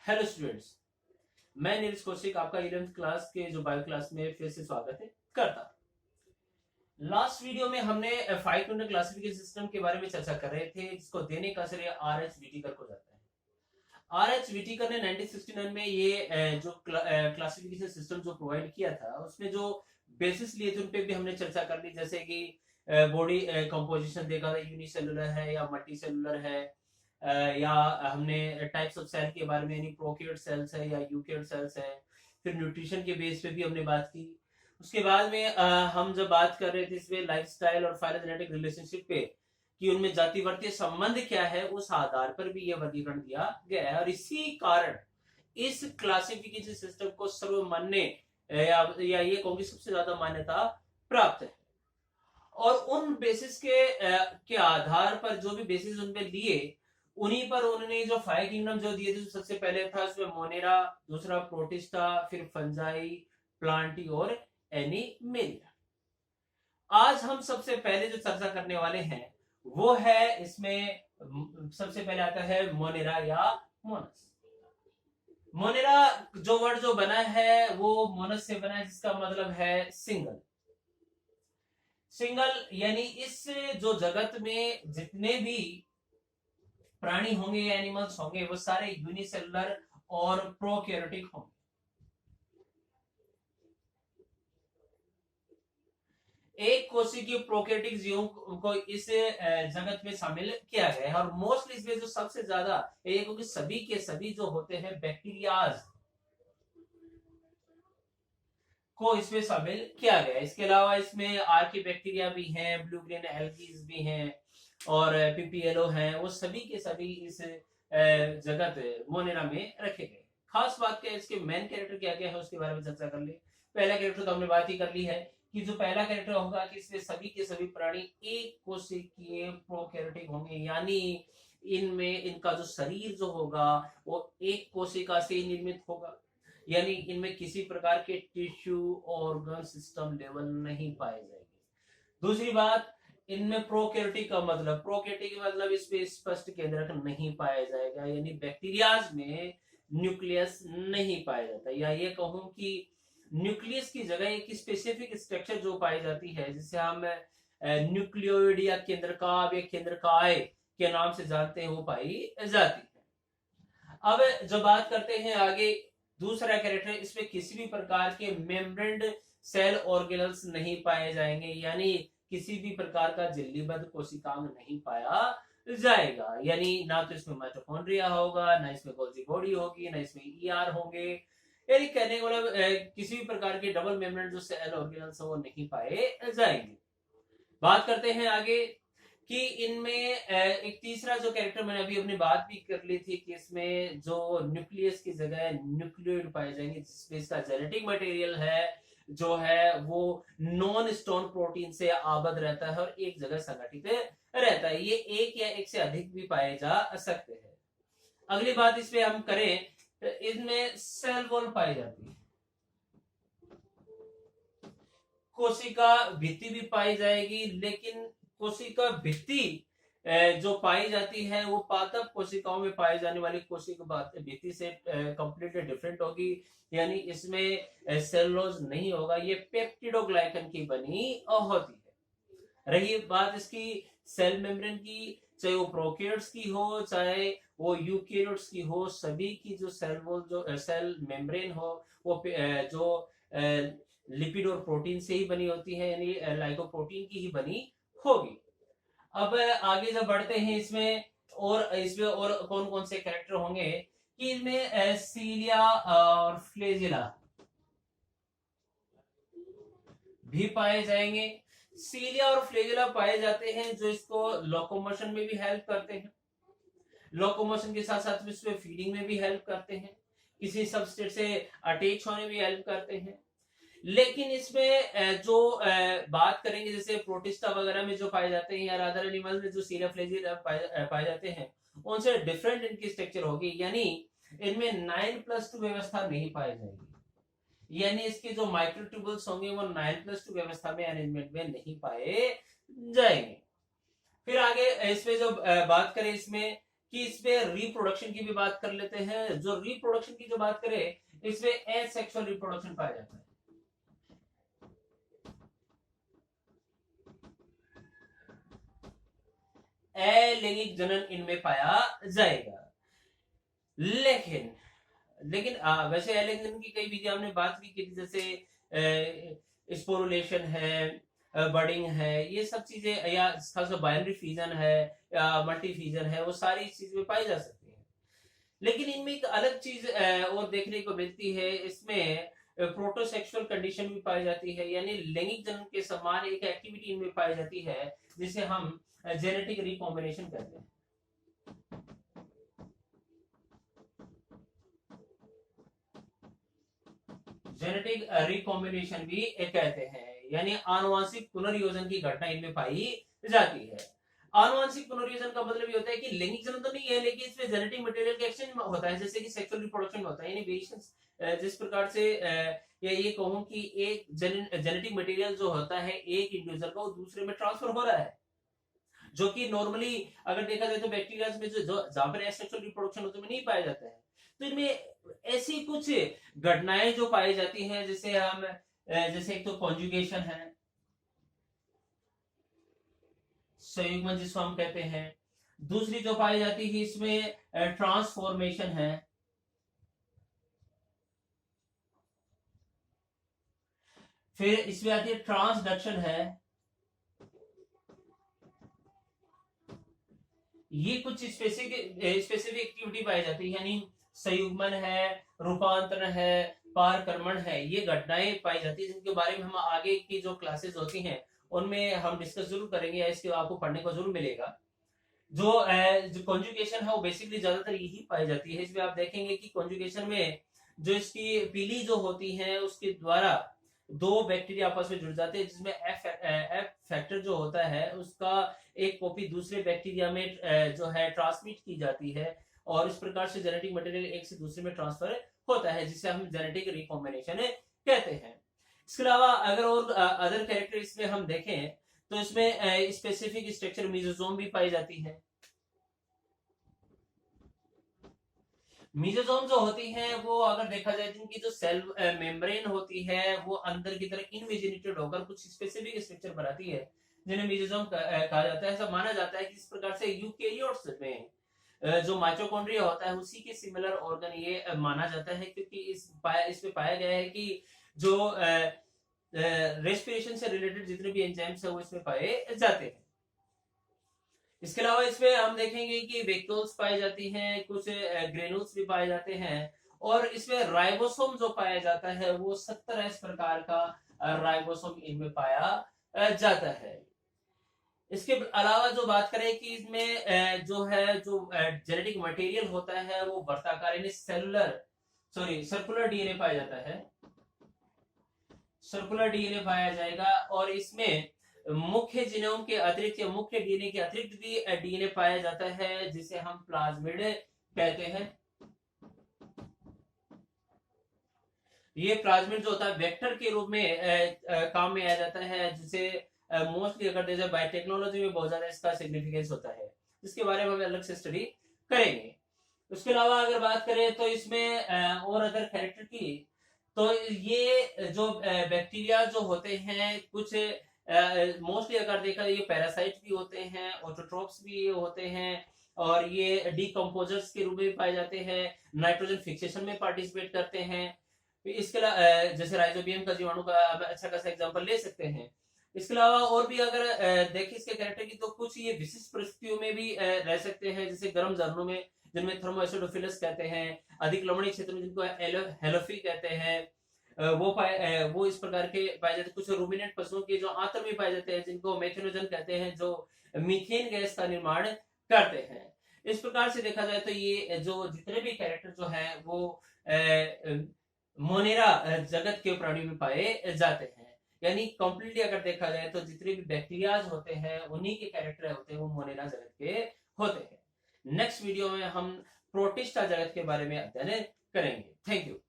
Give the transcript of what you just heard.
Hello students, मैं नीरज कौशिक आपका 11th class के जो बायो क्लास में फिर से स्वागत है करता। लास्ट वीडियो में हमने 5 क्लासिफिकेशन सिस्टम के बारे में चर्चा कर रहे थे, जिसको देने का श्रेय आर एच विटिकर को जाता है। आर एच विटिकर ने 1969 में ये जो क्लासिफिकेशन सिस्टम जो प्रोवाइड किया था, उसमें जो बेसिस लिए थे उन पे भी हमने चर्चा कर ली, जैसे कि बॉडी कंपोजिशन देखा था, यूनिसेलुलर है या मल्टी सेलुलर है, या हमने टाइप्स ऑफ सेल के बारे में, यानी प्रोकैरियोट सेल्स है या यूकैरियोट सेल्स है। फिर न्यूट्रिशन के बेस पे भी हमने बात की। उसके बाद में हम जब बात कर रहे थे इसमें लाइफस्टाइल और फाइलोजेनेटिक रिलेशनशिप पे, कि उनमें जातिवर्तीय संबंध क्या है, उस आधार पर भी यह वर्गीकरण दिया गया है। और इसी कारण इस क्लासिफिकेशन सिस्टम को सर्वमान्य या ये कहूंगी सबसे ज्यादा मान्यता प्राप्त है। और उन बेसिस के आधार पर जो भी बेसिस उनपे लिए, उन्हीं पर उन्होंने जो 5 किंगडम जो दिए थे, सबसे पहले था उसमें मोनेरा, दूसरा प्रोटिस्टा, फिर फंजाई, प्लांटी और एनिमेलिया। आज हम सबसे पहले जो चर्चा करने वाले हैं वो है, इसमें सबसे पहले आता है मोनेरा या मोनस। मोनेरा जो वर्ड जो बना है वो मोनस से बना है, जिसका मतलब है सिंगल। सिंगल यानी इस जो जगत में जितने भी प्राणी होंगे या एनिमल्स होंगे, वो सारे यूनिसेलुलर और प्रोकैरियोटिक होंगे। एक कोशिकीय प्रोकैरियोटिक जीवों को इस जगत में शामिल किया गया है। और मोस्टली इसमें जो सबसे ज्यादा, क्योंकि सभी के सभी जो होते हैं बैक्टीरियाज को इसमें शामिल किया गया है। इसके अलावा इसमें आर्की बैक्टीरिया भी हैं, ब्लू ग्रीन एल्गीज भी हैं, और पीपीएलओ हैं। वो सभी के सभी इस जगत मोनेरा में रखे गए। खास बात क्या है, इसके मेन कैरेक्टर क्या क्या है उसके बारे में चर्चा कर ले। पहला कैरेक्टर तो हमने बात ही कर ली है, कि जो पहला कैरेक्टर होगा कि इसमें सभी के सभी प्राणी एक कोशिकीय प्रोकैरियोटिक होंगे, यानी इनमें इनका जो शरीर जो होगा वो एक कोशिका से निर्मित होगा, यानी इनमें किसी प्रकार के टिश्यू ऑर्गन सिस्टम लेवल नहीं पाए जाएंगे। दूसरी बात, इनमें प्रोकैरियोटिक का मतलब, प्रोकैरियोटिक मतलब इसमें स्पष्ट केंद्रक नहीं पाया जाएगा, यानी बैक्टीरियाज में न्यूक्लियस नहीं पाया जाता। या ये कहूं कि न्यूक्लियस की जगह एक स्पेसिफिक स्ट्रक्चर जो पाई जाती है, जिसे हम न्यूक्लियोइड या केंद्रकाव या केंद्रकाय के नाम से जानते हैं, वो पाई जाती है। अब जब बात करते हैं आगे, दूसरा कैरेक्टर, इसमें किसी भी प्रकार के मेम्ब्रेन सेल ऑर्गेनल्स नहीं पाए जाएंगे, यानी किसी भी प्रकार का झिल्लीबद्ध कोशिकांग नहीं पाया जाएगा। यानी ना तो इसमें माइटोकॉन्ड्रिया होगा, ना इसमें गोल्जी बॉडी होगी, ना इसमें ईआर होंगे। यानी कहने का मतलब किसी भी प्रकार के डबल मेम्ब्रेन जो सेल ऑर्गेनल्स वो नहीं पाए जाएंगे। बात करते हैं आगे कि इनमें एक तीसरा जो कैरेक्टर, मैंने अभी अपनी बात भी कर ली थी, कि इसमें जो न्यूक्लियस की जगह न्यूक्लियोइड पाए जाएंगे, जिसमें इसका जेनेटिक मटेरियल है जो है वो नॉन स्टोन प्रोटीन से आबद्ध रहता है और एक जगह संगठित रहता है। ये एक या एक से अधिक भी पाए जा सकते हैं। अगली बात इसमें हम करें, इनमें सेल वॉल पाई जाती है, कोशिका भित्ति भी पाई जाएगी, लेकिन कोशिका भित्ति जो पाई जाती है वो पादप कोशिकाओं में पाई जाने वाली कोशिका भित्ति से कंप्लीटली डिफरेंट होगी, यानी इसमें सेलुलोज नहीं होगा, ये पेप्टिडोग्लाइकन की बनी होती है। रही बात इसकी सेल मेम्ब्रेन की, चाहे वो प्रोकैरियोट्स की हो चाहे वो यूकैरियोट्स की हो, सभी की जो सेल वॉल जो सेल मेम्ब्रेन हो वो जो लिपिड और प्रोटीन से ही बनी होती है, यानी लाइकोप्रोटीन की ही बनी होगी। अब आगे जब बढ़ते हैं इसमें और कौन कौन से कैरेक्टर होंगे, कि इनमें सीलिया और फ्लेजिला भी पाए जाएंगे। सीलिया और फ्लेजिला पाए जाते हैं जो इसको लोकोमोशन में भी हेल्प करते हैं, लोकोमोशन के साथ साथ इसमें फीडिंग में भी हेल्प करते हैं, किसी सबस्टेट से अटैच होने में भी हेल्प करते हैं। लेकिन इसमें जो बात करेंगे, जैसे प्रोटिस्टा वगैरह में जो पाए जाते हैं या अदर एनिमल में जो सीलिया फ्लेजिला पाए जाते हैं, उनसे डिफरेंट इनकी स्ट्रक्चर होगी, यानी इनमें 9+2 व्यवस्था नहीं पाई जाएगी, यानी इसके जो माइक्रोट्यूबल्स होंगे वो 9+2 व्यवस्था में अरेंजमेंट में नहीं पाए जाएंगे। फिर आगे इसमें जो बात करें इसमें, कि इसमें रिप्रोडक्शन की भी बात कर लेते हैं। जो रिप्रोडक्शन की जो बात करें, इसमें एसेक्सुअल रिप्रोडक्शन पाया जाता है। अलैंगिक जनन इनमें पाया जाएगा। लेकिन वैसे अलैंगिक जनन की कई विधियां हमने बात भी की थी, जैसे स्पोरुलेशन है, बर्डिंग है, ये सब चीजें, या खासकर बाइनरी फ्यूजन है या मल्टी फ्यूजन है, वो सारी चीजें पाई जा सकती है। लेकिन इनमें एक अलग चीज और देखने को मिलती है, इसमें प्रोटोसेक्सुअल कंडीशन भी पाई जाती है, यानी लैंगिक जनन के समान एक एक्टिविटी इनमें पाई जाती है जिसे हम जेनेटिक रिकॉम्बिनेशन कहते हैं। जेनेटिक रिकॉम्बिनेशन भी कहते हैं, यानी आनुवंशिक पुनर्योजन की घटना इनमें पाई जाती है। आनुवंशिक पुनर्योजन का मतलब ये होता है कि लैंगिक जनन तो नहीं है, लेकिन इसमें जेनेटिक मटेरियल का एक्सचेंज होता है, जैसे कि सेक्सुअल रिप्रोडक्शन में होता है। यानी वेरिएशंस, जिस प्रकार से या ये कहूं कि एक जेनेटिक मटेरियल जो होता है एक इंडिविजुअल का, वो दूसरे में ट्रांसफर हो रहा है, जो कि नॉर्मली अगर देखा जाए तो बैक्टीरिया में जो जहां पर एसेक्सुअल रिप्रोडक्शन होता है नहीं पाया जाता है। तो इनमें ऐसी कुछ घटनाएं जो पाई जाती हैं, जैसे एक तो कॉन्जुगेशन है, संयुग्मन जिसको हम कहते हैं। दूसरी जो पाई जाती है इसमें ट्रांसफॉर्मेशन है। फिर इसमें आती है ट्रांसडक्शन है। ये कुछ स्पेसिफिक एक्टिविटी पाई जाती है, यानी संयुग्मन है, रूपांतरण है, पारकर्मण है, ये घटनाएं पाई जाती है, जिनके बारे में हम आगे की जो क्लासेस होती हैं उनमें हम डिस्कस जरूर करेंगे, या इसके आपको पढ़ने को जरूर मिलेगा। जो कॉन्जुगेशन है वो बेसिकली ज्यादातर यही पाई जाती है। इसमें आप देखेंगे कि कॉन्जुगेशन में जो इसकी पीली जो होती है उसके द्वारा दो बैक्टीरिया आपस में जुड़ जाते हैं, जिसमें एफ फैक्टर जो होता है उसका एक कॉपी दूसरे बैक्टीरिया में जो है ट्रांसमिट की जाती है, और इस प्रकार से जेनेटिक मटेरियल एक से दूसरे में ट्रांसफर होता है, जिसे हम जेनेटिक रिकॉम्बिनेशन कहते हैं। इसके अलावा अगर और अदर कैरेक्टर इसमें हम देखें तो इसमें स्पेसिफिक स्ट्रक्चर मीजोसोम भी पाई जाती है। मीजोसोम जो होती है वो अगर देखा जाए जिनकी जो सेल मेम्ब्रेन होती है वो अंदर की तरह इनवेजिनेटेड होकर कुछ स्पेसिफिक स्ट्रक्चर बनाती है, जिन्हें मीजोसोम कहा जाता है। ऐसा माना जाता है कि इस प्रकार से यूकेरियोट्स में जो माइटोकॉन्ड्रिया होता है उसी के सिमिलर ऑर्गन ये माना जाता है, क्योंकि इसमें पाया गया है कि जो रेस्पिरेशन से रिलेटेड जितने भी एंजाइम्स है वो इसमें पाए जाते हैं। इसके अलावा इसमें हम देखेंगे कि वेक्यूल्स पाई जाती हैं, कुछ ग्रेनुल्स भी पाए जाते हैं, और इसमें राइबोसोम जो पाया जाता है वो 70 प्रकार का राइबोसोम इनमें पाया जाता है। इसके अलावा जो बात करें कि इसमें जो जेनेटिक मटेरियल होता है वो वर्ताकार यानी सर्कुलर डीएनए पाया जाता है, सर्कुलर डीएनए पाया जाएगा, और इसमें मुख्य जीनोम के अतिरिक्त या मुख्य डीएनए के अतिरिक्त भी डीएनए पाया जाता है, जिसे हम प्लाज्मिड कहते हैं। ये प्लाज्मिड जो होता है वेक्टर के रूप में काम में आ जाता है, जिसे मोस्टली अगर देखा बायोटेक्नोलॉजी में बहुत ज्यादा इसका सिग्निफिकेंस होता है, इसके बारे में हम अलग से स्टडी करेंगे। उसके अलावा अगर बात करें तो इसमें और अदर कैरेक्टर की, तो ये जो बैक्टीरिया जो होते हैं कुछ मोस्टली अगर देखा ये पैरासाइट भी होते हैं, ऑटोट्रोप्स भी होते हैं, और ये डीकम्पोजर्स के रूप में पाए जाते हैं, नाइट्रोजन फिक्सेशन में पार्टिसिपेट करते हैं। इसके अलावा जैसे राइजोबियम का जीवाणु का अच्छा खासा एग्जांपल ले सकते हैं। इसके अलावा और भी अगर देखें इसके कैरेक्टर की, तो कुछ ये विशिष्ट परिस्थितियों में भी रह सकते हैं, जैसे गर्म झरनों में जिनमें थर्मोएसिडोफिलस कहते हैं, अधिक लवणीय क्षेत्र में जिनको हेलोफी कहते हैं, वो इस प्रकार के पाए जाते हैं। कुछ रूमिनेंट पशुओं के जो आंत्र में पाए जाते हैं जिनको मेथेनोजन कहते हैं, जो मीथेन गैस का निर्माण करते हैं। इस प्रकार से देखा जाए तो ये जो जितने भी कैरेक्टर जो है वो मोनेरा जगत के प्राणी में पाए जाते हैं। यानी कंप्लीटली अगर देखा जाए तो जितने भी बैक्टीरियाज होते हैं उन्हीं के कैरेक्टर होते हैं वो मोनेरा जगत के होते हैं। नेक्स्ट वीडियो में हम प्रोटिस्टा जगत के बारे में अध्ययन करेंगे। Thank you.